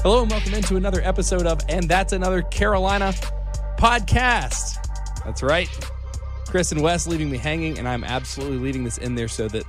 Hello and welcome into another episode of And That's Another Carolina podcast. That's right. Chris and Wes leaving me hanging, and I'm absolutely leaving this in there so that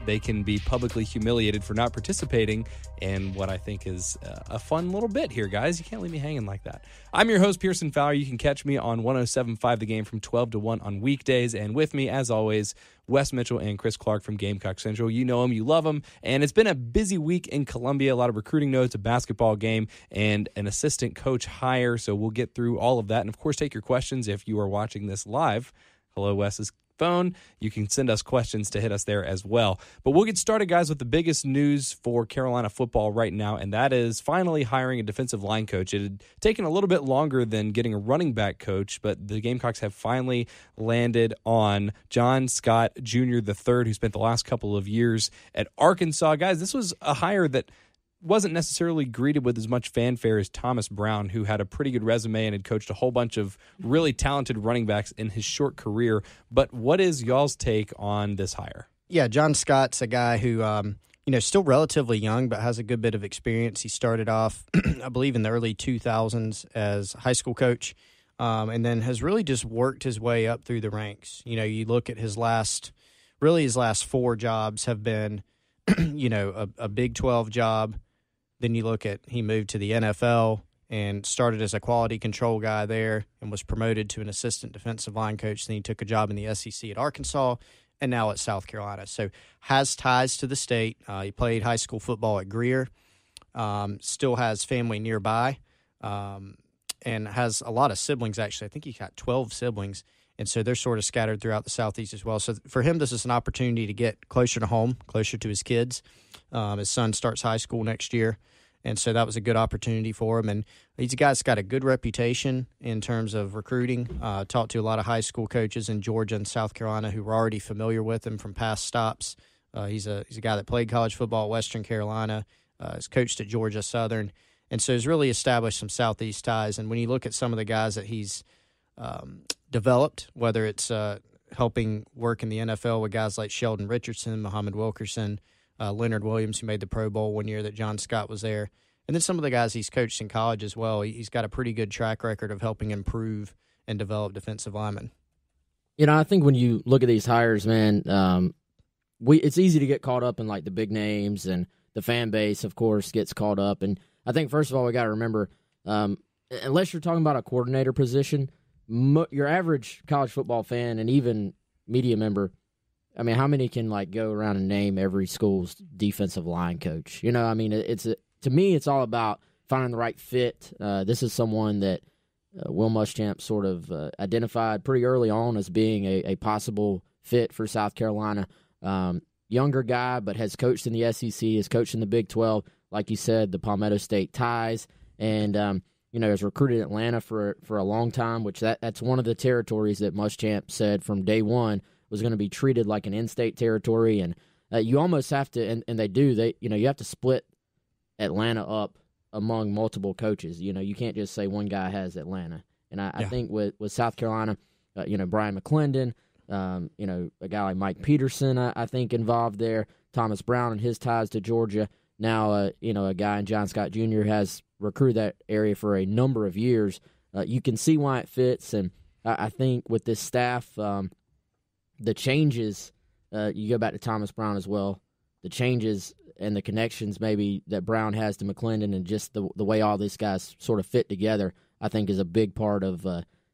they can be publicly humiliated for not participating in what I think is a fun little bit here, guys. You can't leave me hanging like that. I'm your host, Pearson Fowler. You can catch me on 107.5 The Game from 12 to 1 on weekdays. And with me, as always, Wes Mitchell and Chris Clark from Gamecock Central. You know them, you love them. And it's been a busy week in Columbia. A lot of recruiting notes, a basketball game, and an assistant coach hire. So we'll get through all of that. And, of course, take your questions if you are watching this live. Hello, Wes's phone. You can send us questions to hit us there as well. But we'll get started, guys, with the biggest news for Carolina football right now, and that is finally hiring a defensive line coach. It had taken a little bit longer than getting a running back coach, but the Gamecocks have finally landed on John Scott Jr. III, who spent the last couple of years at Arkansas. Guys, this was a hire that wasn't necessarily greeted with as much fanfare as Thomas Brown, who had a pretty good resume and had coached a whole bunch of really talented running backs in his short career. But what is y'all's take on this hire? Yeah, John Scott's a guy who, still relatively young, but has a good bit of experience. He started off, I believe, in the early 2000s as a high school coach, and then has really just worked his way up through the ranks. You know, you look at his last four jobs have been, a Big 12 job. Then you look at he moved to the NFL and started as a quality control guy there and was promoted to an assistant defensive line coach. Then he took a job in the SEC at Arkansas and now at South Carolina. So has ties to the state. He played high school football at Greer, still has family nearby, and has a lot of siblings, actually. I think he got 12 siblings, and so they're sort of scattered throughout the Southeast as well. So for him, this is an opportunity to get closer to home, closer to his kids. His son starts high school next year. And so that was a good opportunity for him. And he's a guy that's got a good reputation in terms of recruiting. Talked to a lot of high school coaches in Georgia and South Carolina who were already familiar with him from past stops. He's a guy that played college football at Western Carolina, has coached at Georgia Southern, and so has really established some Southeast ties. And when you look at some of the guys that he's developed, whether it's helping work in the NFL with guys like Sheldon Richardson, Muhammad Wilkerson, Leonard Williams, who made the Pro Bowl one year that John Scott was there. And then some of the guys he's coached in college as well. He's got a pretty good track record of helping improve and develop defensive linemen. You know, I think when you look at these hires, man, it's easy to get caught up in, like, the big names, and the fan base, of course, gets caught up. And I think, first of all, we got to remember, unless you're talking about a coordinator position, your average college football fan and even media member, I mean, how many can, like, go around and name every school's defensive line coach? You know, I mean, to me, it's all about finding the right fit. This is someone that Will Muschamp sort of identified pretty early on as being a possible fit for South Carolina. Younger guy, but has coached in the SEC, has coached in the Big 12, like you said, the Palmetto State ties, and has recruited Atlanta for a long time, which that's one of the territories that Muschamp said from day one was going to be treated like an in-state territory, and you almost have to, and they do, you have to split Atlanta up among multiple coaches. You know, you can't just say one guy has Atlanta. And I think with South Carolina, Brian McClendon, a guy like Mike Peterson, I think involved there, Thomas Brown and his ties to Georgia. Now, a guy in John Scott Jr. has recruited that area for a number of years. You can see why it fits, and I think with this staff, the changes, you go back to Thomas Brown as well, the changes and the connections maybe that Brown has to McClendon and just the way all these guys sort of fit together, I think is a big part of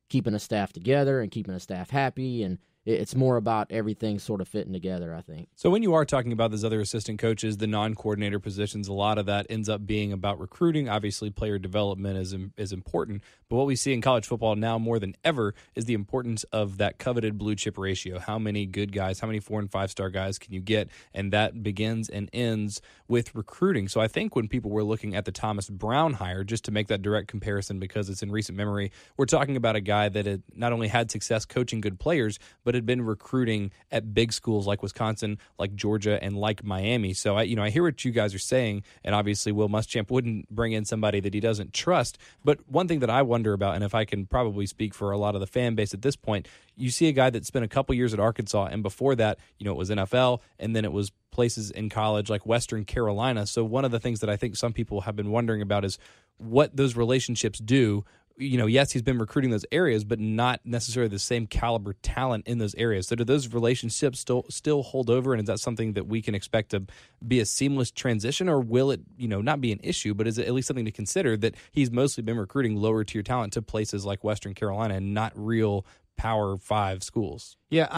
keeping a staff together and keeping a staff happy, and it's more about everything sort of fitting together, I think. So when you are talking about those other assistant coaches, the non-coordinator positions, a lot of that ends up being about recruiting. Obviously, player development is important. But what we see in college football now more than ever is the importance of that coveted blue chip ratio. How many good guys, how many 4- and 5-star guys can you get? And that begins and ends with recruiting. So I think when people were looking at the Thomas Brown hire, just to make that direct comparison because it's in recent memory, we're talking about a guy that had not only had success coaching good players, but had been recruiting at big schools like Wisconsin, like Georgia, and like Miami. So I hear what you guys are saying, and obviously Will Muschamp wouldn't bring in somebody that he doesn't trust. But one thing that I wonder about, and if I can probably speak for a lot of the fan base at this point, you see a guy that spent a couple years at Arkansas, and before that, it was NFL, and then it was places in college like Western Carolina. So one of the things that I think some people have been wondering about is what those relationships do. Yes, he's been recruiting those areas, but not necessarily the same caliber talent in those areas. So do those relationships still hold over, and is that something that we can expect to be a seamless transition, or will it, not be an issue, but is it at least something to consider that he's mostly been recruiting lower tier talent to places like Western Carolina and not real Power 5 schools? Yeah,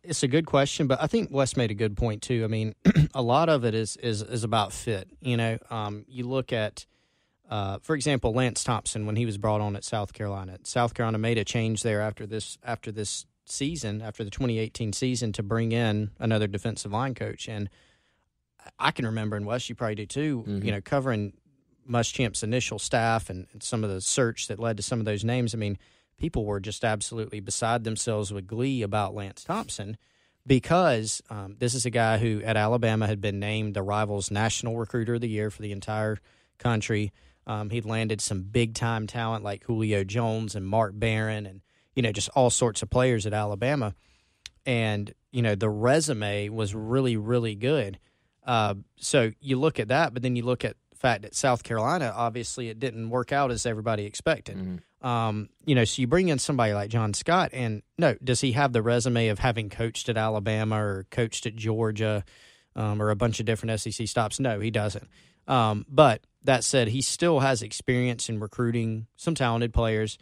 it's a good question, but I think Wes made a good point too. A lot of it is about fit. You look at, for example, Lance Thompson when he was brought on at South Carolina. South Carolina made a change there after this season, after the 2018 season, to bring in another defensive line coach. And I can remember, and Wes, you probably do too, covering Muschamp's initial staff and some of the search that led to some of those names. People were just absolutely beside themselves with glee about Lance Thompson because this is a guy who at Alabama had been named the Rivals National Recruiter of the Year for the entire country. He'd landed some big-time talent like Julio Jones and Mark Barron and, just all sorts of players at Alabama. And, the resume was really, really good. So you look at that, but then you look at the fact that South Carolina, obviously it didn't work out as everybody expected. So you bring in somebody like John Scott, and no, does he have the resume of having coached at Alabama or coached at Georgia or a bunch of different SEC stops? No, he doesn't. But that said, he still has experience in recruiting some talented players.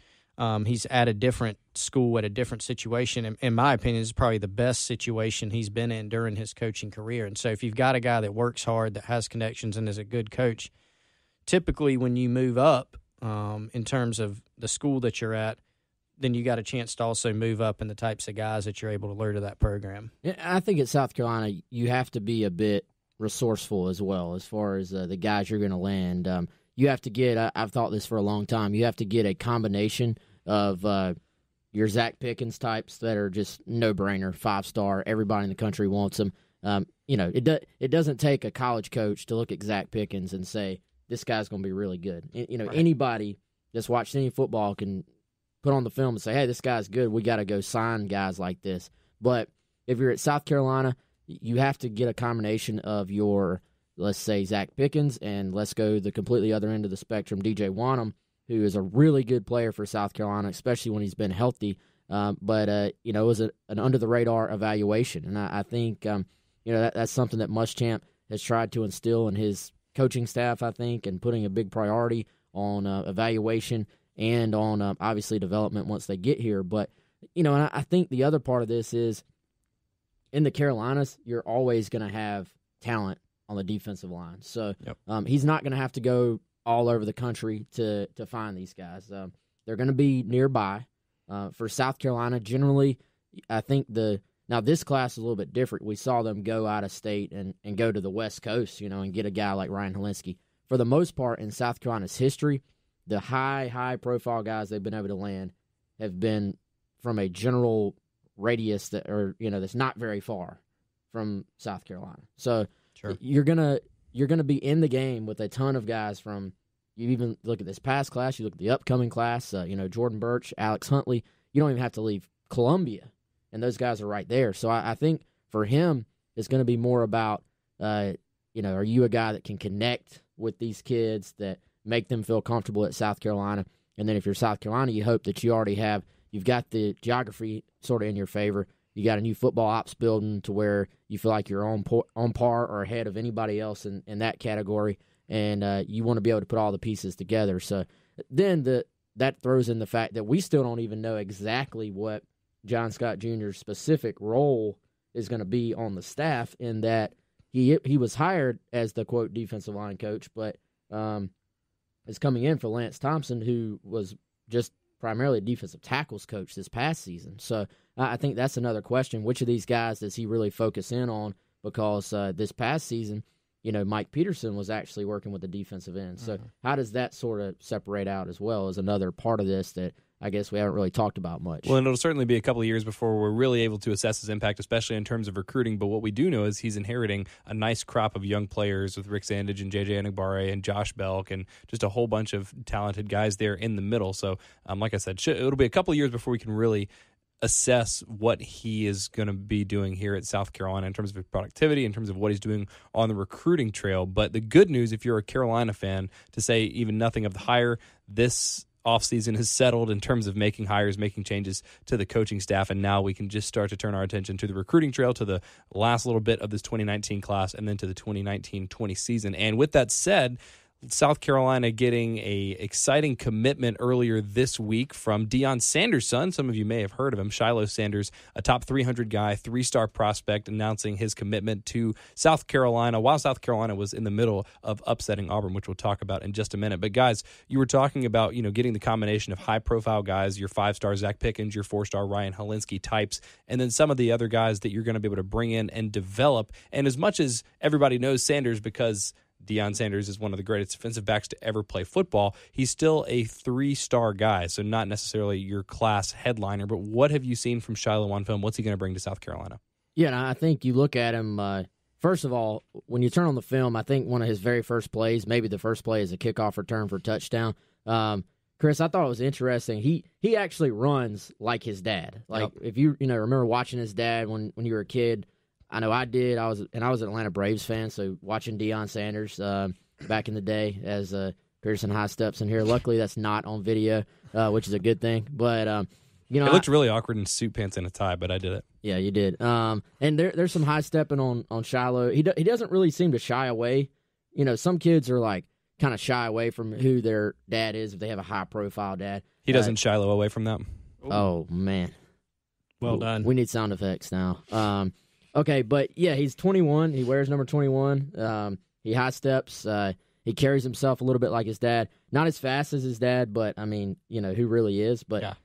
He's at a different school at a different situation. In my opinion, it's probably the best situation he's been in during his coaching career. And so if you've got a guy that works hard, that has connections, and is a good coach, typically when you move up in terms of the school that you're at, then you got a chance to also move up in the types of guys that you're able to lure to that program. Yeah, I think at South Carolina, you have to be a bit resourceful as well as far as the guys you're going to land. You have to get, I've thought this for a long time, you have to get a combination of your Zach Pickens types that are just no-brainer, 5-star, everybody in the country wants them. It doesn't take a college coach to look at Zach Pickens and say, this guy's going to be really good. Right. Anybody that's watched any football can put on the film and say, hey, this guy's good. We got to go sign guys like this. But if you're at South Carolina, you have to get a combination of your, let's say, Zach Pickens, and let's go the completely other end of the spectrum, DJ Wanham, who is a really good player for South Carolina, especially when he's been healthy. But it was an under-the-radar evaluation. And I think, that's something that Muschamp has tried to instill in his coaching staff, I think, and putting a big priority on evaluation and on, obviously, development once they get here. But, and I think the other part of this is in the Carolinas, you're always going to have talent on the defensive line. So he's not going to have to go all over the country to find these guys. They're going to be nearby. For South Carolina, generally, I think now this class is a little bit different. We saw them go out of state and go to the West Coast, and get a guy like Ryan Helinski. For the most part, in South Carolina's history, the high-profile guys they've been able to land have been from a general radius that's not very far from South Carolina. So sure. You're gonna be in the game with a ton of guys from. You even look at this past class. You look at the upcoming class. Jordan Birch, Alex Huntley. You don't even have to leave Columbia, and those guys are right there. So I think for him, it's going to be more about, are you a guy that can connect with these kids that make them feel comfortable at South Carolina? And then if you're South Carolina, you hope that you've got the geography sort of in your favor. You got a new football ops building to where you feel like you're on par or ahead of anybody else in that category. And you want to be able to put all the pieces together. So then that throws in the fact that we still don't even know exactly what John Scott Jr.'s specific role is going to be on the staff, in that he was hired as the, quote, defensive line coach, but is coming in for Lance Thompson, who was just primarily a defensive tackles coach this past season. So I think that's another question. Which of these guys does he really focus in on? Because this past season, Mike Peterson was actually working with the defensive end. So how does that sort of separate out as well as another part of this that I guess we haven't really talked about much. Well, and it'll certainly be a couple of years before we're really able to assess his impact, especially in terms of recruiting. But what we do know is he's inheriting a nice crop of young players with Rick Sandage and JJ Enigbare and Josh Belk and just a whole bunch of talented guys there in the middle. So, like I said, it'll be a couple of years before we can really assess what he is going to be doing here at South Carolina in terms of his productivity, in terms of what he's doing on the recruiting trail. But the good news, if you're a Carolina fan, to say even nothing of the hire, this offseason has settled in terms of making hires, making changes to the coaching staff, and now we can just start to turn our attention to the recruiting trail, to the last little bit of this 2019 class, and then to the 2019-20 season. And with that said, South Carolina getting a exciting commitment earlier this week from Deion Sanders' son. Some of you may have heard of him, Shilo Sanders, a top 300 guy, 3-star prospect, announcing his commitment to South Carolina while South Carolina was in the middle of upsetting Auburn, which we'll talk about in just a minute. But guys, you were talking about, getting the combination of high-profile guys, your 5-star Zach Pickens, your 4-star Ryan Helinski types, and then some of the other guys that you're going to be able to bring in and develop. And as much as everybody knows Sanders because Deion Sanders is one of the greatest defensive backs to ever play football, he's still a 3-star guy, so not necessarily your class headliner. But what have you seen from Shilo on film? What's he going to bring to South Carolina? Yeah, and I think you look at him, first of all, when you turn on the film, I think one of his very first plays, maybe the first play, is a kickoff return for a touchdown. Chris, I thought it was interesting. He actually runs like his dad. Like, If you remember watching his dad when you were a kid, I know I did. I was an Atlanta Braves fan, so watching Deion Sanders back in the day as Pearson high steps in here. Luckily, that's not on video, which is a good thing. But it looked really awkward in suit pants and a tie, but I did it. Yeah, you did. And there's some high stepping on Shilo. He doesn't really seem to shy away. Some kids are like kind of shy away from who their dad is if they have a high profile dad. He doesn't Shilo away from that. Oh man, well done. We need sound effects now. Okay, but yeah, he's 21. He wears number 21. He high steps. He carries himself a little bit like his dad. Not as fast as his dad, but I mean, who really is. But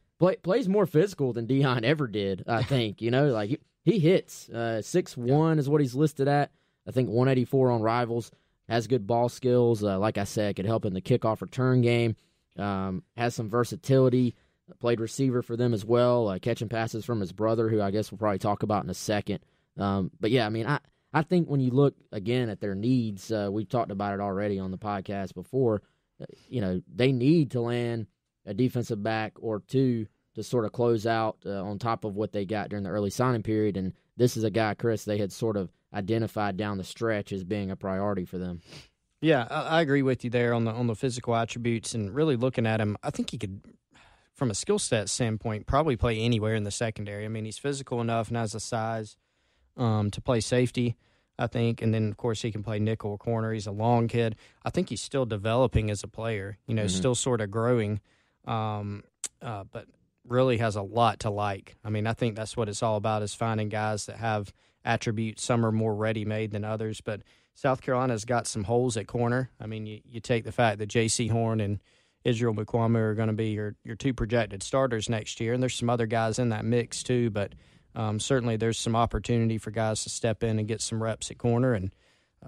plays more physical than Deion ever did, I think. Like he hits. 6'1" is what he's listed at. I think 184 on Rivals. Has good ball skills. Like I said, could help in the kickoff return game. Has some versatility. Played receiver for them as well, catching passes from his brother, who I guess we'll probably talk about in a second. But yeah, I mean, I think when you look again at their needs, we talked about it already on the podcast before. They need to land a defensive back or two to sort of close out on top of what they got during the early signing period. And this is a guy, Chris, they had sort of identified down the stretch as being a priority for them. Yeah, I agree with you there on the physical attributes, and really looking at him, I think he could, from a skill set standpoint, probably play anywhere in the secondary. I mean, he's physical enough and has the size to play safety, I think. And then, of course, he can play nickel or corner. He's a long kid. I think he's still developing as a player, still sort of growing, but really has a lot to like. I mean, I think that's what it's all about, is finding guys that have attributes. Some are more ready-made than others, but South Carolina's got some holes at corner. I mean, you take the fact that J.C. Horn and Israel Mukwamu are going to be your two projected starters next year, and there's some other guys in that mix too, but certainly there's some opportunity for guys to step in and get some reps at corner, and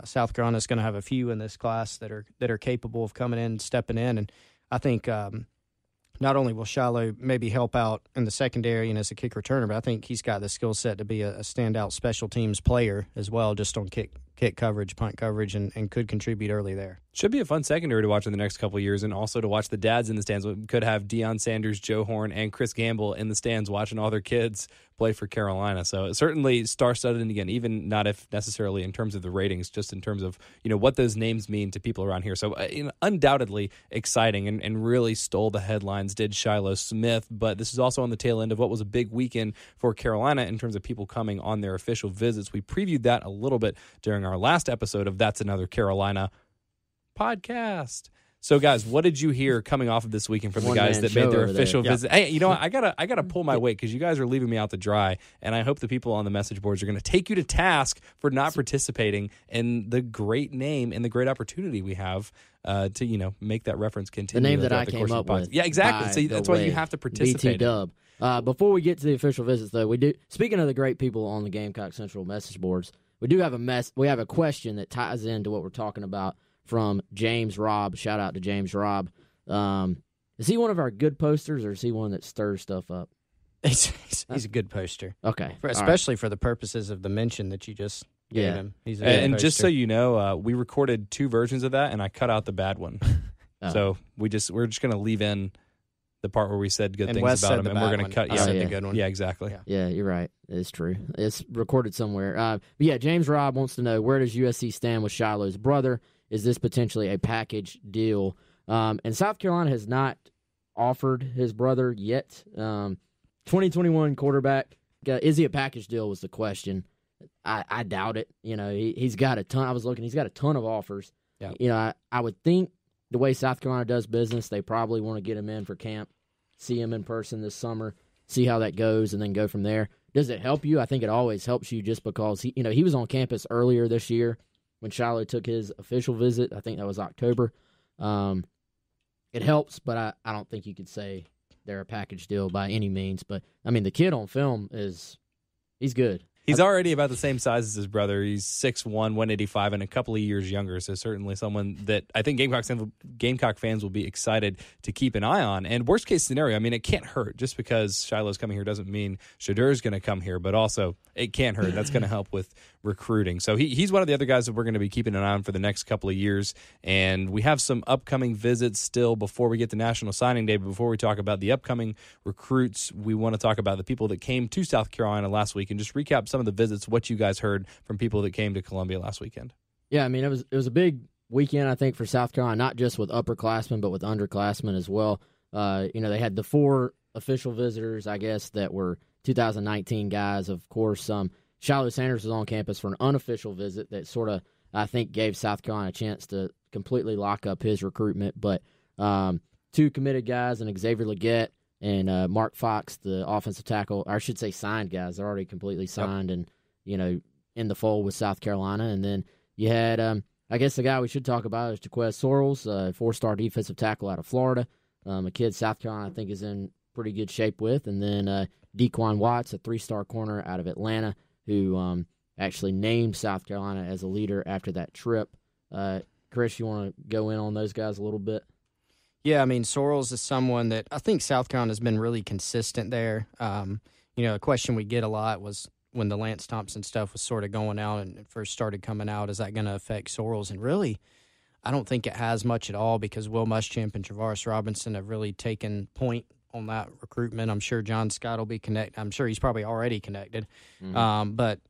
South Carolina's going to have a few in this class that are capable of coming in and stepping in, and I think not only will Shilo maybe help out in the secondary and as a kick returner, but I think he's got the skill set to be a standout special teams player as well, just on kick coverage, punt coverage, and could contribute early there. Should be a fun secondary to watch in the next couple of years, and also to watch the dads in the stands. We could have Deion Sanders, Joe Horn, and Chris Gamble in the stands watching all their kids play for Carolina. So certainly star-studded, and again, even not if necessarily in terms of the ratings, just in terms of what those names mean to people around here. So undoubtedly exciting, and really stole the headlines, did Shilo Smith. But this is also on the tail end of what was a big weekend for Carolina in terms of people coming on their official visits. We previewed that a little bit during our last episode of That's Another Carolina podcast. So, guys, what did you hear coming off of this weekend from the guys that made their official visit? Hey, you know what? I gotta pull my weight, because you guys are leaving me out to dry, and I hope the people on the message boards are going to take you to task for not participating in the great name and the great opportunity we have to make that reference continue. The name that I came up with. Yeah, exactly. So that's why you have to participate. BT Dub. Before we get to the official visits, though, we do. Speaking of the great people on the Gamecock Central message boards, we do have we have a question that ties into what we're talking about from James Robb. Shout out to James Robb. Is he one of our good posters, or is he one that stirs stuff up? He's a good poster. Okay. Especially for the purposes of the mention that you just gave him. He's a and good just so poster. you know, we recorded 2 versions of that, and I cut out the bad one. So we're just going to leave in the part where we said good and things Wes about said him, the and we're bad going to one. cut. I said the good one. Yeah, exactly. Yeah, you're right. It's true. It's recorded somewhere. But yeah, James Robb wants to know, where does USC stand with Shiloh's brother? Is this potentially a package deal? And South Carolina has not offered his brother yet. 2021 quarterback. Is he a package deal was the question. I doubt it. You know, he's got a ton. I was looking. He's got a ton of offers. Yeah. You know, I would think the way South Carolina does business, they probably want to get him in for camp, see him in person this summer, see how that goes, and then go from there. Does it help you? I think it always helps you, just because he was on campus earlier this year when Shiloh took his official visit. I think that was October. It helps, but I don't think you could say they're a package deal by any means. But I mean, the kid on film he's good. He's already about the same size as his brother. He's 6'1", 185, and a couple of years younger. So certainly someone that I think Gamecock fans will be excited to keep an eye on. And worst case scenario, I mean, it can't hurt. Just because Shiloh's coming here doesn't mean Shedur's going to come here, but also it can't hurt. That's going to help with recruiting. So he's one of the other guys that we're going to be keeping an eye on for the next couple of years. And we have some upcoming visits still before we get to National Signing Day. But before we talk about the upcoming recruits, we want to talk about the people that came to South Carolina last week and just recap some of the visits, what you guys heard from people that came to Columbia last weekend. Yeah, I mean, it was a big weekend, I think, for South Carolina, not just with upperclassmen, but with underclassmen as well. They had the 4 official visitors, I guess, that were 2019 guys. Of course, Shilo Sanders was on campus for an unofficial visit that sort of, I think, gave South Carolina a chance to completely lock up his recruitment. But 2 committed guys, and Xavier Leggett and Mark Fox, the offensive tackle, or I should say signed guys. They're already completely signed and, in the fold with South Carolina. And then you had, I guess the guy we should talk about is Jaquaze Sorrells, a 4-star defensive tackle out of Florida. A kid South Carolina, I think, is in pretty good shape with. And then Dequanteous Watts, a 3-star corner out of Atlanta, who actually named South Carolina as a leader after that trip. Chris, you want to go in on those guys a little bit? Yeah, I mean, Sorrells is someone that I think South Carolina has been really consistent there. A question we get a lot was when the Lance Thompson stuff was sort of going out and it first started coming out, is that going to affect Sorrells? And really, I don't think it has much at all, because Will Muschamp and Travaris Robinson have really taken point on that recruitment. I'm sure John Scott will be connected. I'm sure he's probably already connected. Mm-hmm. But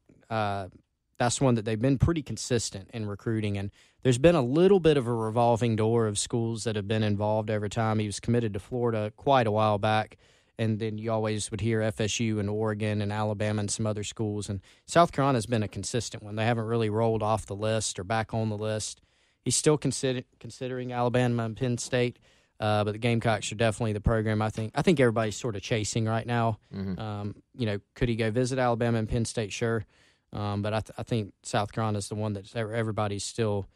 that's one that they've been pretty consistent in recruiting. And there's been a little bit of a revolving door of schools that have been involved every time. He was committed to Florida quite a while back. And then you always would hear FSU and Oregon and Alabama and some other schools. And South Carolina's been a consistent one. They haven't really rolled off the list or back on the list. He's still considering Alabama and Penn State, but the Gamecocks are definitely the program I think everybody's sort of chasing right now. Mm-hmm. Could he go visit Alabama and Penn State? Sure. But I think South Carolina's the one that everybody's still,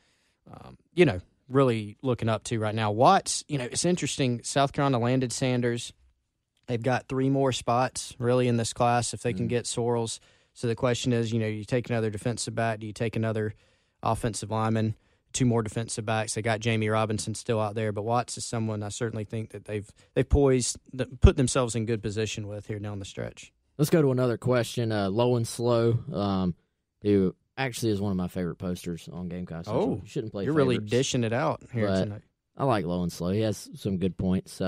really looking up to right now. Watts, it's interesting. South Carolina landed Sanders. They've got 3 more spots, really, in this class if they can get Sorrells. So the question is, you take another defensive back. Do you take another offensive lineman, 2 more defensive backs? They got Jamie Robinson still out there. But Watts is someone I certainly think that they've put themselves in good position with here down the stretch. Let's go to another question. Low and Slow, who actually is one of my favorite posters on Gamecocks. Oh, you shouldn't play you're favorites, really dishing it out here tonight. I like Low and Slow. He has some good points.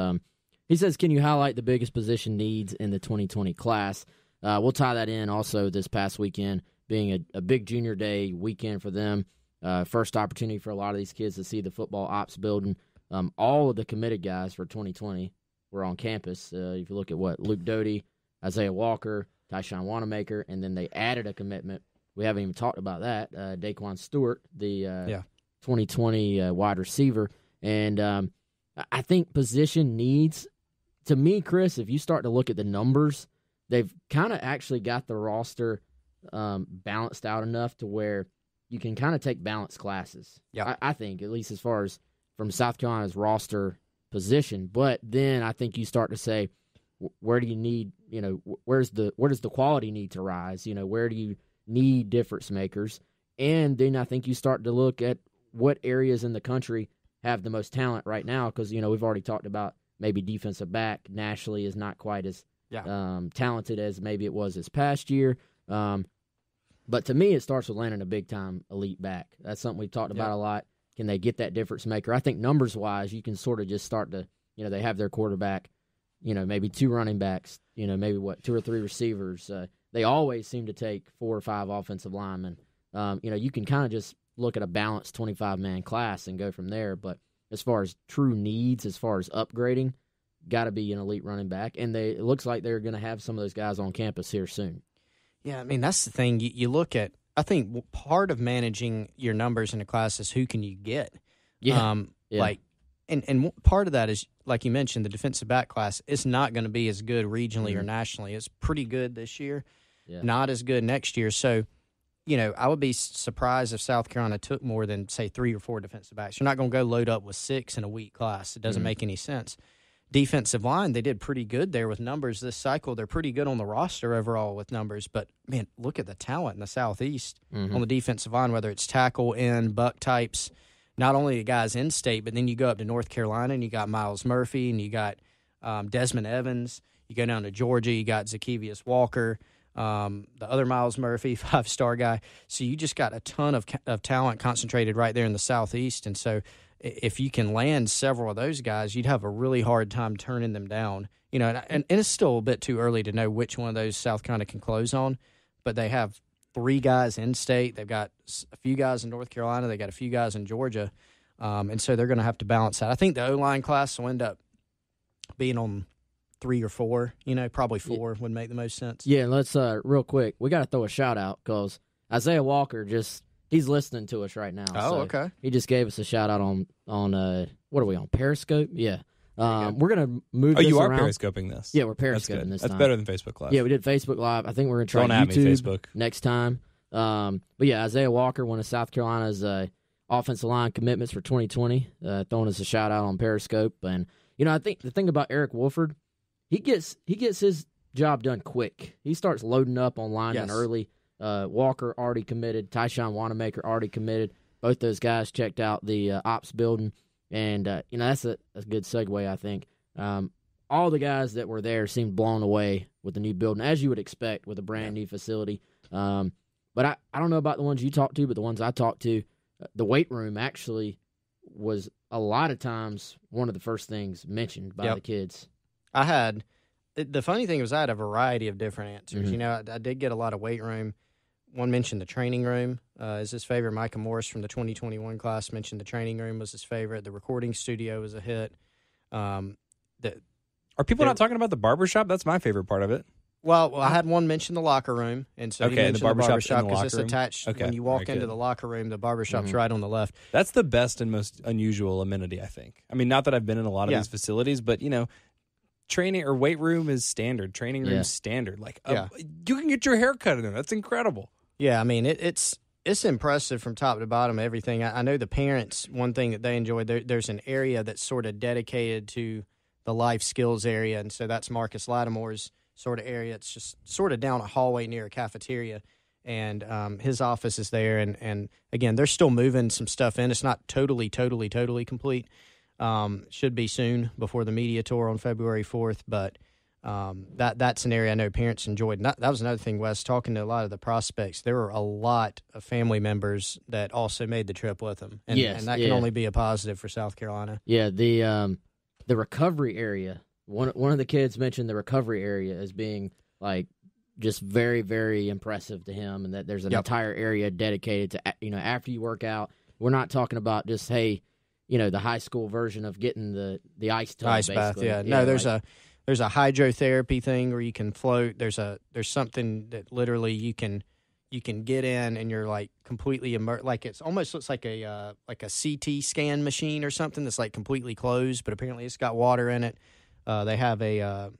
He says, can you highlight the biggest position needs in the 2020 class? We'll tie that in also this past weekend, being a big junior day weekend for them. First opportunity for a lot of these kids to see the football ops building. All of the committed guys for 2020 were on campus. If you look at Luke Doty, Isaiah Walker, Tyshawn Wanamaker, and then they added a commitment. We haven't even talked about that. Daquan Stewart, the 2020 wide receiver. And I think position needs, to me, Chris, if you start to look at the numbers, they've kind of actually got the roster balanced out enough to where you can kind of take balanced classes. Yeah, I think, at least as far as from South Carolina's roster position. But then I think you start to say, where do you need, where does the quality need to rise? Where do you need difference makers? And then I think you start to look at what areas in the country have the most talent right now, because, we've already talked about maybe defensive back nationally is not quite as talented as maybe it was this past year. But to me, it starts with landing a big-time elite back. That's something we've talked about a lot. Can they get that difference maker? I think numbers-wise, you can sort of just start to, they have their quarterback, maybe 2 running backs, maybe 2 or 3 receivers. They always seem to take 4 or 5 offensive linemen. You can kind of just look at a balanced 25-man class and go from there. But as far as true needs, as far as upgrading, got to be an elite running back. And it looks like they're going to have some of those guys on campus here soon. Yeah, I mean, that's the thing. You look at, I think part of managing your numbers in a class is who can you get. And part of that is, like you mentioned, the defensive back class is not going to be as good regionally or nationally. It's pretty good this year, not as good next year. So, I would be surprised if South Carolina took more than, say, 3 or 4 defensive backs. You're not going to go load up with 6 in a weak class. It doesn't make any sense. Defensive line, they did pretty good there with numbers this cycle. They're pretty good on the roster overall with numbers. But, man, look at the talent in the Southeast on the defensive line, whether it's tackle, end, buck types. Not only the guys in state, but then you go up to North Carolina and you got Miles Murphy and you got Desmond Evans. You go down to Georgia, you got Zakevious Walker, the other Miles Murphy, 5-star guy. So you just got a ton of talent concentrated right there in the Southeast. And so if you can land several of those guys, you'd have a really hard time turning them down. And it's still a bit too early to know which one of those South Carolina can close on, but they have 3 guys in state. They've got a few guys in North Carolina. They got a few guys in Georgia. And so they're going to have to balance that. I think the O-line class will end up being on 3 or 4. Probably 4 would make the most sense. Yeah, and let's, real quick, we got to throw a shout-out because Isaiah Walker he's listening to us right now. Oh, so okay. He just gave us a shout-out on what are we on, Periscope? Yeah. We're going to move this you are around. Periscoping this. Yeah, we're Periscoping this time. That's better than Facebook Live. Yeah, we did Facebook Live. I think we're going to try YouTube next time. But yeah, Isaiah Walker, one of South Carolina's offensive line commitments for 2020, throwing us a shout-out on Periscope. And, I think the thing about Eric Wolford, he gets his job done quick. He starts loading up on linemen early. Walker already committed. Tyshawn Wanamaker already committed. Both those guys checked out the ops building. And, that's a good segue, I think. All the guys that were there seemed blown away with the new building, as you would expect with a brand-new facility. But I don't know about the ones you talked to, but the ones I talked to, the weight room actually was a lot of times one of the first things mentioned by the kids. The funny thing was I had a variety of different answers. I did get a lot of weight room. One mentioned the training room is his favorite. Micah Morris from the 2021 class mentioned the training room was his favorite. The recording studio was a hit. Are people not talking about the barbershop? That's my favorite part of it. Well, I had one mention the locker room, and so he mentioned the barbershop because it's attached. Okay, when you walk into the locker room, the barbershop's right on the left. That's the best and most unusual amenity, I think. I mean, not that I've been in a lot of these facilities, but, training or weight room is standard. Training room is standard. You can get your hair cut in there. That's incredible. Yeah, I mean, it's impressive from top to bottom, everything. I know the parents, one thing that they enjoyed, there's an area that's sort of dedicated to the life skills area, and so that's Marcus Lattimore's sort of area. It's just sort of down a hallway near a cafeteria, and his office is there. And again, they're still moving some stuff in. It's not totally complete. Should be soon before the media tour on February 4th, but that's an area I know parents enjoyed. And that was another thing, Wes, talking to a lot of the prospects. There were a lot of family members that also made the trip with them, and that can only be a positive for South Carolina. Yeah, the recovery area. One of the kids mentioned the recovery area as being just very, very impressive to him, and that there's an entire area dedicated to after you work out. We're not talking about just the high school version of getting the ice tub, ice bath. Yeah, no, there's a hydrotherapy thing where you can float. There's something that literally you can get in and you're completely immersed. It almost looks like a CT scan machine or something that's completely closed, but apparently it's got water in it. They have a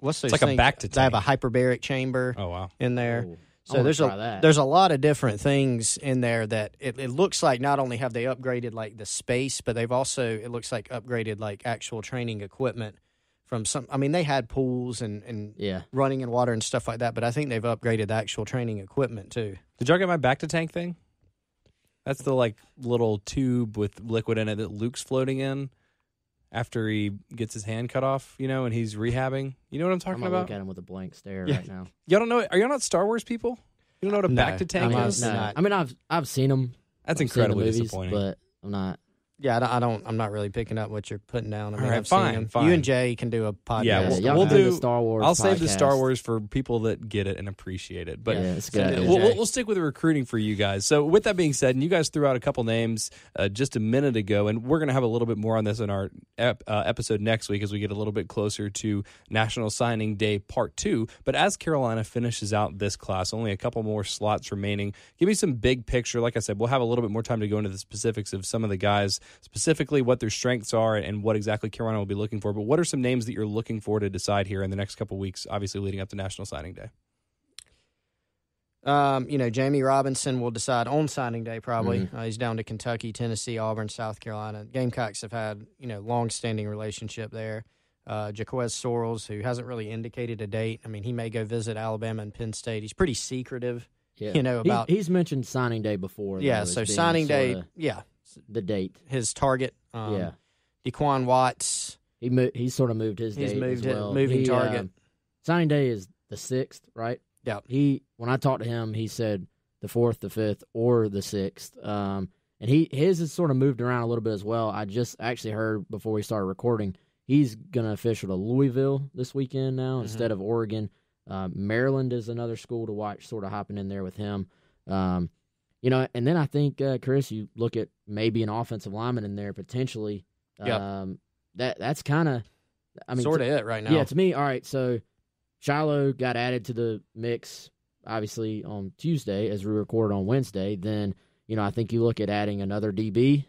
what's those things? Like a back-to-tank. They have a hyperbaric chamber. Oh wow! In there. Ooh. So there's a lot of different things in there that it looks like not only have they upgraded the space, but they've also, it looks like, upgraded actual training equipment from some. I mean, they had pools and running in water and stuff like that, but I think they've upgraded the actual training equipment too. Did y'all get my back-to-tank thing? That's the little tube with liquid in it that Luke's floating in after he gets his hand cut off, and he's rehabbing. You know what I'm talking I'm about? Look at him with a blank stare right now. Y'all don't know? Are y'all not Star Wars people? You don't know what a back to tank is? No. I mean, I've seen them. That's incredibly movies, disappointing. But I'm not. Yeah, I'm not really picking up what you're putting down. I mean, All right, I've seen them. fine. You and Jay can do a podcast. Yeah, y'all we'll do the Star Wars. I'll save the podcast. Star Wars for people that get it and appreciate it. But it's good. we'll stick with the recruiting for you guys. So with that being said, and you guys threw out a couple names just a minute ago, and we're going to have a little bit more on this in our episode next week as we get a little bit closer to National Signing Day Part 2. But as Carolina finishes out this class, only a couple more slots remaining. Give me some big picture. Like I said, we'll have a little bit more time to go into the specifics of some of the guys, specifically what their strengths are and what exactly Carolina will be looking for. But what are some names that you're looking for to decide here in the next couple of weeks, obviously leading up to National Signing Day? Jamie Robinson will decide on signing day probably. Mm-hmm. He's down to Kentucky, Tennessee, Auburn, South Carolina. Gamecocks have had, long-standing relationship there. Jaquaze Sorrells, who hasn't really indicated a date. I mean, he may go visit Alabama and Penn State. He's pretty secretive, about... He's mentioned signing day before. Yeah, so signing day, the date. His target, Dequan Watts. He's sort of moved his date as well. Moving target. Signing day is the 6th, right? Yeah. When I talked to him, he said the 4th, the 5th, or the 6th. And his has sort of moved around a little bit as well. I just actually heard before we started recording, he's going to official to Louisville this weekend now instead of Oregon. Maryland is another school to watch, sort of hopping in there with him. And then I think, Chris, you look at maybe an offensive lineman in there potentially. That's kind of, sort of it right now. Yeah, to me, all right, so Shilo got added to the mix, obviously, on Tuesday as we record on Wednesday. Then, I think you look at adding another DB,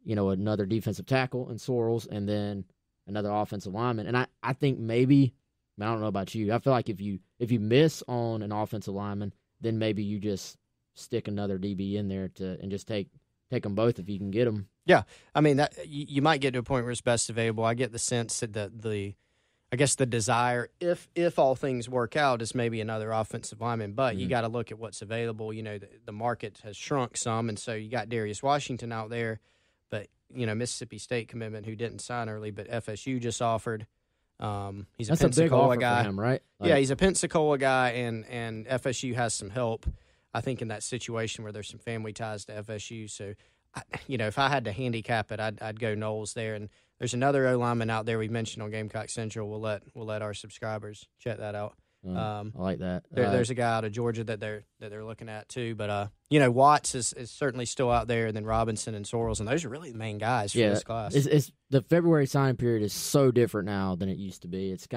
another defensive tackle and Sorrells, and then another offensive lineman. And I think maybe, I don't know about you, I feel like if you miss on an offensive lineman, then maybe you just stick another DB in there and just take them both if you can get them. Yeah, I mean that you might get to a point where it's best available. I get the sense that the desire, if all things work out, is maybe another offensive lineman. But you got to look at what's available. The market has shrunk some, and so you got Darius Washington out there, but Mississippi State commitment who didn't sign early, but FSU just offered. He's That's a Pensacola guy, for him, right? He's a Pensacola guy, and FSU has some help. I think in that situation where there's some family ties to FSU, so. If I had to handicap it, I'd go Knowles there. And there's another O lineman out there we mentioned on Gamecock Central. We'll let our subscribers check that out. I like that. There's a guy out of Georgia that they're looking at too. But Watts is certainly still out there. And then Robinson and Sorrells, and those are really the main guys for this class. It's the February signing period is so different now than it used to be. It's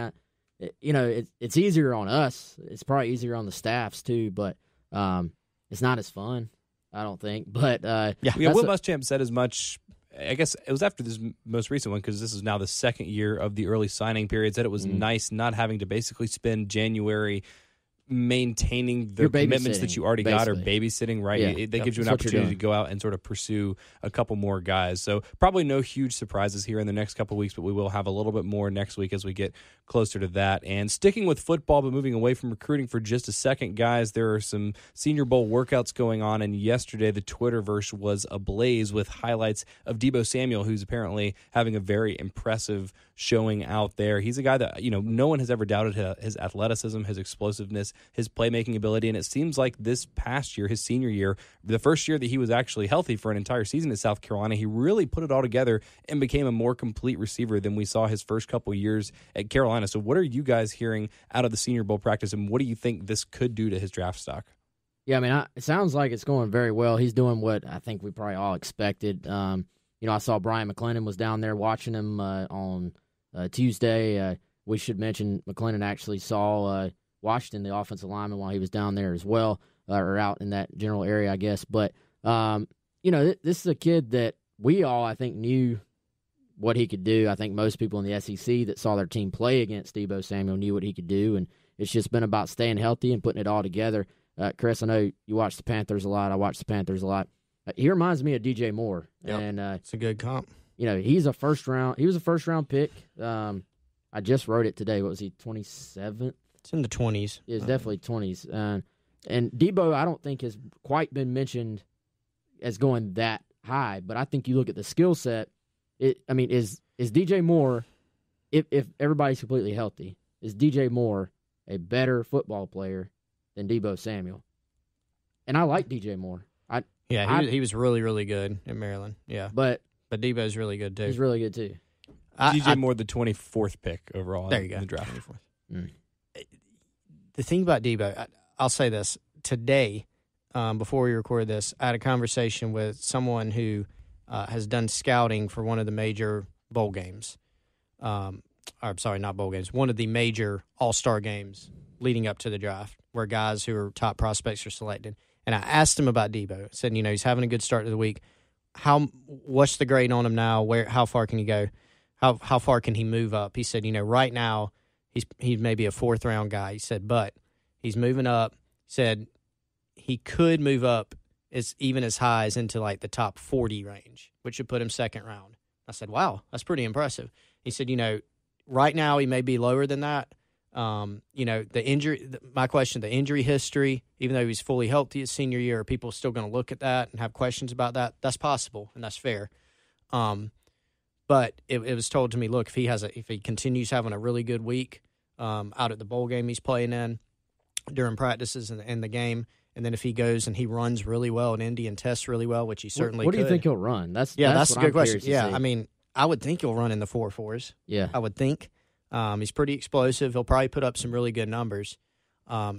it's easier on us. It's probably easier on the staffs too, but it's not as fun. I don't think, but Will Muschamp said as much. I guess it was after this most recent one because this is now the second year of the early signing period. Said it was nice not having to basically spend January maintaining the commitments that you already got or babysitting, right? Yeah. That gives you an opportunity to go out and sort of pursue a couple more guys. So probably no huge surprises here in the next couple weeks, but we will have a little bit more next week as we get closer to that. And sticking with football, but moving away from recruiting for just a second, guys, there are some Senior Bowl workouts going on, and yesterday the Twitterverse was ablaze with highlights of Deebo Samuel, who's apparently having a very impressive showing out there. He's a guy that, no one has ever doubted his athleticism, his explosiveness, his playmaking ability, and it seems like this past year, his senior year, the first year that he was actually healthy for an entire season at South Carolina, he really put it all together and became a more complete receiver than we saw his first couple years at Carolina. So what are you guys hearing out of the Senior Bowl practice, and what do you think this could do to his draft stock? Yeah, I mean, it sounds like it's going very well. He's doing what I think we probably all expected. I saw Brian McClendon was down there watching him on Tuesday. We should mention McClendon actually saw Washington, the offensive lineman, while he was down there as well, or out in that general area, I guess. But, this is a kid that we all, I think, knew what he could do. I think most people in the SEC that saw their team play against Deebo Samuel knew what he could do, and it's just been about staying healthy and putting it all together. Chris, I know you watch the Panthers a lot. I watch the Panthers a lot. He reminds me of DJ Moore. Yep. And it's a good comp. He was a first round pick. I just wrote it today. What was he, 27th? It's in the 20s. It's definitely 20s. And Deebo, I don't think has quite been mentioned as going that high, but I think you look at the skill set, is is DJ Moore, if everybody's completely healthy, is DJ Moore a better football player than Deebo Samuel? And I like DJ Moore. He was really, really good in Maryland. Yeah, but Deebo's really good too. He's really good too. DJ Moore, the 24th pick overall there you go. in the draft. The thing about Deebo, I'll say this. Today, before we recorded this, I had a conversation with someone who has done scouting for one of the major bowl games. I'm sorry, not bowl games. One of the major all-star games leading up to the draft where guys who are top prospects are selected. And I asked him about Deebo. I said, he's having a good start to the week. What's the grade on him now? How far can he go? How far can he move up? He said, right now he's maybe a fourth-round guy. He said, but he's moving up. He said he could move up even as high as into like the top 40 range, which would put him second round. I said, wow, that's pretty impressive. He said, right now he may be lower than that. The injury, my question, the injury history, even though he's fully healthy his senior year, are people still going to look at that and have questions about that? That's possible, and that's fair. But it was told to me, look, if he continues having a really good week out at the bowl game he's playing in during practices and in the game, and then if he goes and he runs really well in Indy and tests really well, which he certainly what do could. you think he'll run? That's a good question. Yeah, I mean, I would think he'll run in the 4.4s. Yeah. I would think. He's pretty explosive. He'll probably put up some really good numbers.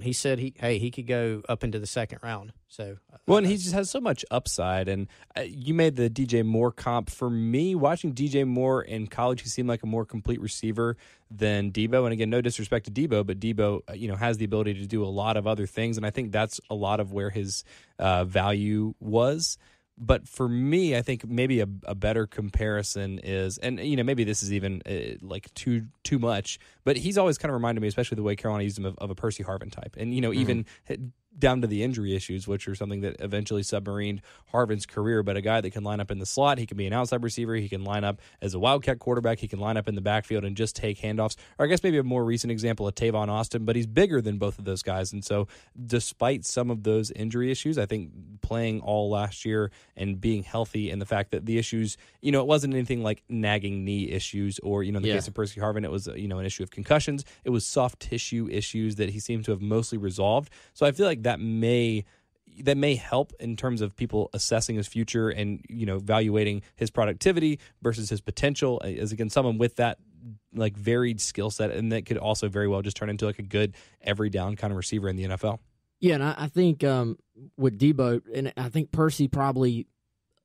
He said he could go up into the second round. So and he just has so much upside. And you made the DJ Moore comp. For me, watching DJ Moore in college, he seemed like a more complete receiver than Deebo. And again, no disrespect to Deebo, but Deebo, has the ability to do a lot of other things. And I think that's a lot of where his value was. But for me, I think maybe a better comparison is, and maybe this is even like too much, but he's always kind of reminded me, especially the way Carolina used him, of a Percy Harvin type, and even down to the injury issues, which are something that eventually submarined Harvin's career. But a guy that can line up in the slot, he can be an outside receiver, he can line up as a wildcat quarterback, he can line up in the backfield and just take handoffs. Or I guess maybe a more recent example of Tavon Austin, but he's bigger than both of those guys. And so despite some of those injury issues, I think playing all last year and being healthy, and the fact that the issues, it wasn't anything like nagging knee issues, or, in the case of Percy Harvin, it was, an issue of concussions. It was soft tissue issues that he seemed to have mostly resolved. So I feel like that may help in terms of people assessing his future and, evaluating his productivity versus his potential as, again, someone with that like varied skill set, and that could also very well just turn into like a good every down kind of receiver in the NFL. Yeah, and I think with Deebo, and I think Percy probably,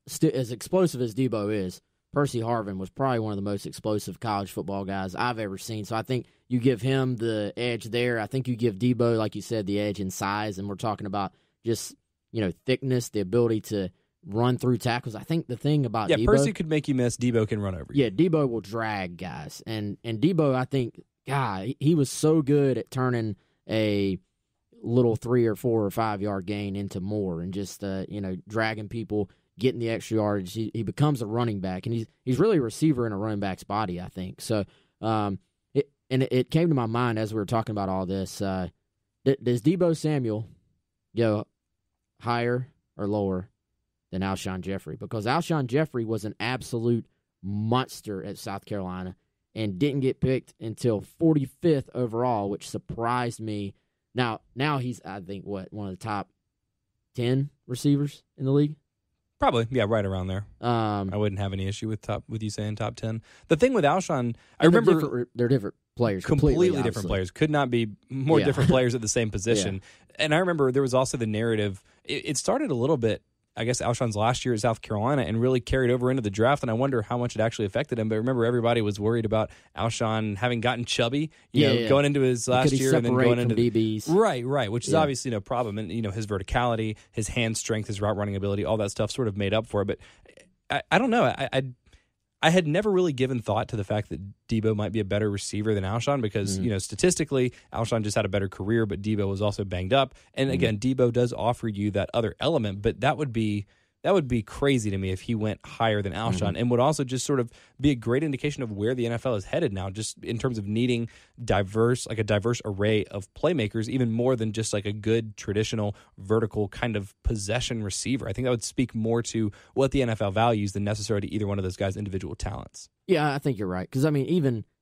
as explosive as Deebo is, Percy Harvin was probably one of the most explosive college football guys I've ever seen. So I think you give him the edge there. I think you give Deebo, like you said, the edge in size, and we're talking about just, thickness, the ability to run through tackles. I think the thing about Deebo, Percy could make you miss, Deebo can run over you. Yeah, Deebo will drag guys. And Deebo, I think, he was so good at turning a little 3 or 4 or 5 yard gain into more, and just, dragging people, getting the extra yardage. He becomes a running back, and he's really a receiver in a running back's body, I think. So it came to my mind as we were talking about all this. Does Deebo Samuel go higher or lower than Alshon Jeffrey? Because Alshon Jeffrey was an absolute monster at South Carolina and didn't get picked until 45th overall, which surprised me. Now he's, I think, one of the top 10 receivers in the league? Probably, yeah, right around there. I wouldn't have any issue with you saying top 10. The thing with Alshon, I remember they're different players, completely different players. Could not be more different players at the same position. Yeah. And I remember there was also the narrative. It started a little bit, I guess, Alshon's last year at South Carolina, and really carried over into the draft. And I wonder how much it actually affected him. But remember, everybody was worried about Alshon having gotten chubby, going into his last year and then going into DBs. Right, which is obviously no problem. And his verticality, his hand strength, his route running ability, all that stuff sort of made up for it. But I don't know. I had never really given thought to the fact that Deebo might be a better receiver than Alshon because, statistically, Alshon just had a better career, but Deebo was also banged up. And again, Deebo does offer you that other element, but that would be That would be crazy to me if he went higher than Alshon, and would also just sort of be a great indication of where the NFL is headed now, just in terms of needing a diverse array of playmakers, even more than just like a good traditional vertical kind of possession receiver. I think that would speak more to what the NFL values than necessarily to either one of those guys' individual talents. Yeah, I think you're right. Because, I mean,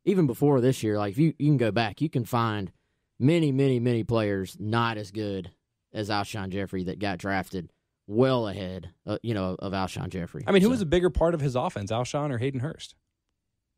even before this year, like, if you can go back, you can find many, many, many players not as good as Alshon Jeffrey that got drafted well ahead, of Alshon Jeffrey. I mean, who was a bigger part of his offense, Alshon or Hayden Hurst?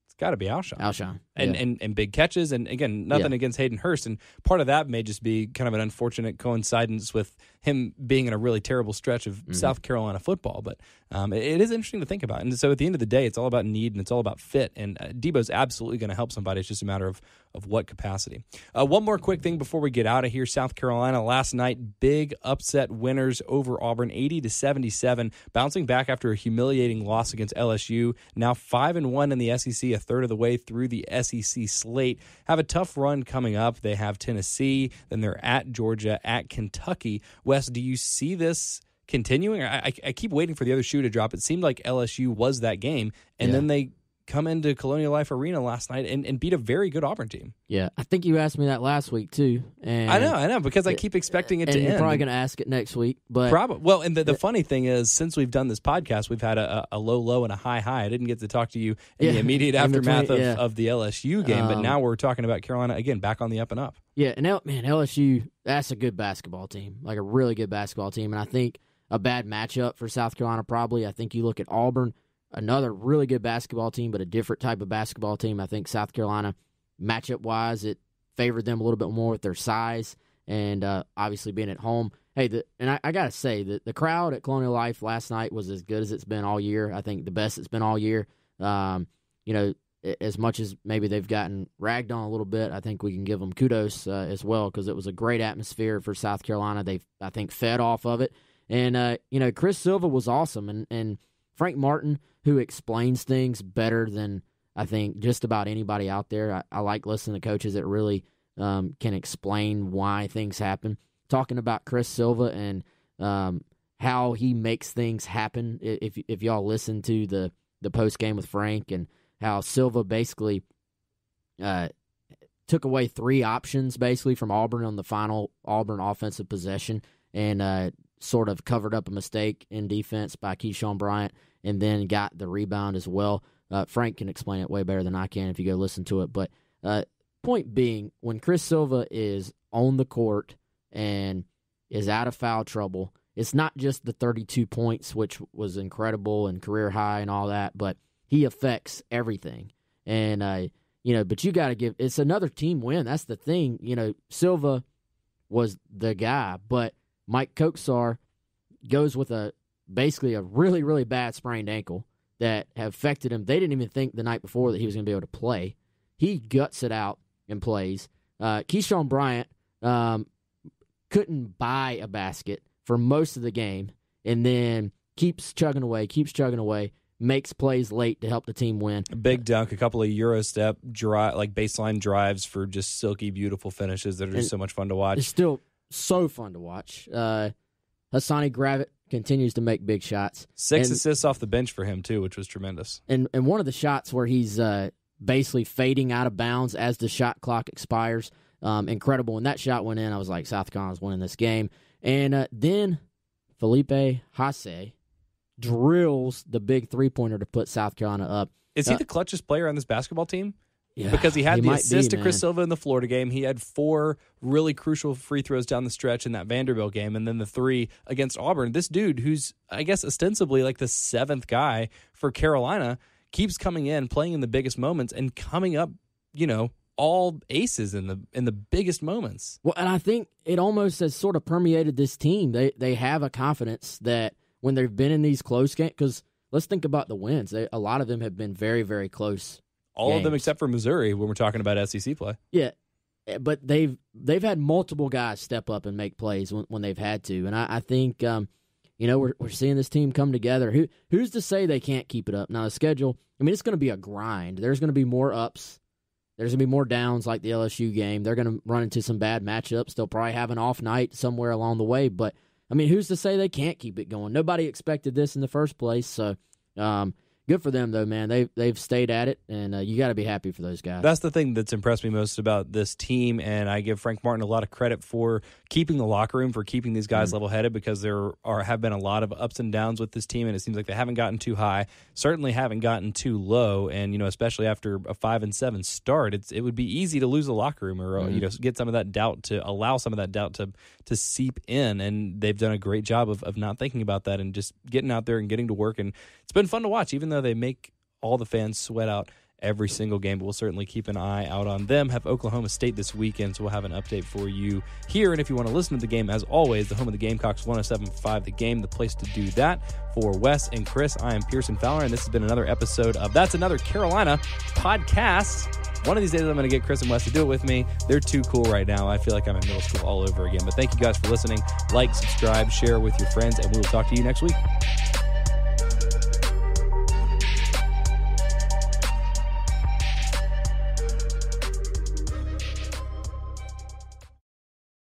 It's got to be Alshon. Alshon. And big catches. And, again, nothing against Hayden Hurst. And part of that may just be kind of an unfortunate coincidence with him being in a really terrible stretch of South Carolina football. But it is interesting to think about. And so at the end of the day, it's all about need and it's all about fit. And Deebo's absolutely going to help somebody. It's just a matter of what capacity. One more quick thing before we get out of here. South Carolina last night, big upset winners over Auburn, 80-77, bouncing back after a humiliating loss against LSU. Now 5-1 in the SEC, a third of the way through the SEC slate. Have a tough run coming up. They have Tennessee, then they're at Georgia, at Kentucky. Wes, do you see this continuing? I keep waiting for the other shoe to drop. It seemed like LSU was that game, and then they come into Colonial Life Arena last night and beat a very good Auburn team. Yeah, I think you asked me that last week too. And I know, because I keep expecting it to end. You're probably going to ask it next week. But probably. Well, and the funny thing is, since we've done this podcast, we've had a low and a high. I didn't get to talk to you in the immediate aftermath of the LSU game, but now we're talking about Carolina, again, back on the up and up. Yeah, and now, man, LSU, that's a good basketball team, like a really good basketball team. And I think a bad matchup for South Carolina probably. I think you look at Auburn, another really good basketball team, but a different type of basketball team. I think South Carolina, matchup-wise, it favored them a little bit more with their size and obviously being at home. Hey, I got to say, the crowd at Colonial Life last night was as good as it's been all year. I think the best it's been all year. As much as maybe they've gotten ragged on a little bit, I think we can give them kudos as well because it was a great atmosphere for South Carolina. They've, I think, fed off of it. And, Chris Silva was awesome. And Frank Martin, who explains things better than I think just about anybody out there. I like listening to coaches that really can explain why things happen. Talking about Chris Silva and how he makes things happen. If y'all listen to the post game with Frank and how Silva basically took away 3 options basically from Auburn on the final Auburn offensive possession and sort of covered up a mistake in defense by Keyshawn Bryant and then got the rebound as well. Frank can explain it way better than I can if you go listen to it. But point being, when Chris Silva is on the court and is out of foul trouble, it's not just the 32 points, which was incredible and career high and all that, but he affects everything. And, but you got to give – it's another team win. That's the thing. Silva was the guy, but Mike Koksar goes with basically a really, really bad sprained ankle that have affected him. They didn't even think the night before that he was going to be able to play. He guts it out and plays. Keyshawn Bryant couldn't buy a basket for most of the game and then keeps chugging away, makes plays late to help the team win. A big dunk, a couple of Euro step, baseline drives for just silky, beautiful finishes that are just so much fun to watch. It's still so fun to watch. Hassani Gravett continues to make big shots. 6 assists off the bench for him, too, which was tremendous. And one of the shots where he's basically fading out of bounds as the shot clock expires, incredible. When that shot went in, I was like, South Carolina's winning this game. And then Felipe Hasse drills the big three-pointer to put South Carolina up. Is he the clutchest player on this basketball team? Yeah, because he had the assist to man. Chris Silva in the Florida game. He had 4 really crucial free throws down the stretch in that Vanderbilt game, and then the 3 against Auburn. This dude, who's, I guess, ostensibly like the 7th guy for Carolina, keeps coming in, playing in the biggest moments, and coming up, all aces in the biggest moments. Well, and I think it almost has sort of permeated this team. They have a confidence that when they've been in these close games, because let's think about the wins. A lot of them have been very, very close. All games. of them except for Missouri when we're talking about SEC play. Yeah, but they've had multiple guys step up and make plays when they've had to, and I think we're seeing this team come together. Who's to say they can't keep it up? Now the schedule, it's going to be a grind. There's going to be more ups. There's going to be more downs like the LSU game. They're going to run into some bad matchups. They'll probably have an off night somewhere along the way, but I mean, who's to say they can't keep it going? Nobody expected this in the first place, so good for them, though, man. They've stayed at it, and you got to be happy for those guys. That's the thing that's impressed me most about this team, and I give Frank Martin a lot of credit for keeping the locker room, for keeping these guys level-headed, because there have been a lot of ups and downs with this team, and it seems like they haven't gotten too high, certainly haven't gotten too low, and especially after a 5-7 start, it would be easy to lose the locker room, or get some of that doubt, to allow some of that doubt to seep in, and they've done a great job of not thinking about that and just getting out there and getting to work, and it's been fun to watch, even though they make all the fans sweat out every single game. But we'll certainly keep an eye out on them. Have Oklahoma State this weekend, so we'll have an update for you here. And if you want to listen to the game, as always, the home of the Gamecocks, 107.5 The Game, the place to do that. For Wes and Chris, I am Pearson Fowler, and this has been another episode of That's Another Carolina podcast. One of these days, I'm going to get Chris and Wes to do it with me. They're too cool right now. I feel like I'm in middle school all over again. But thank you guys for listening. Like, subscribe, share with your friends, and we will talk to you next week.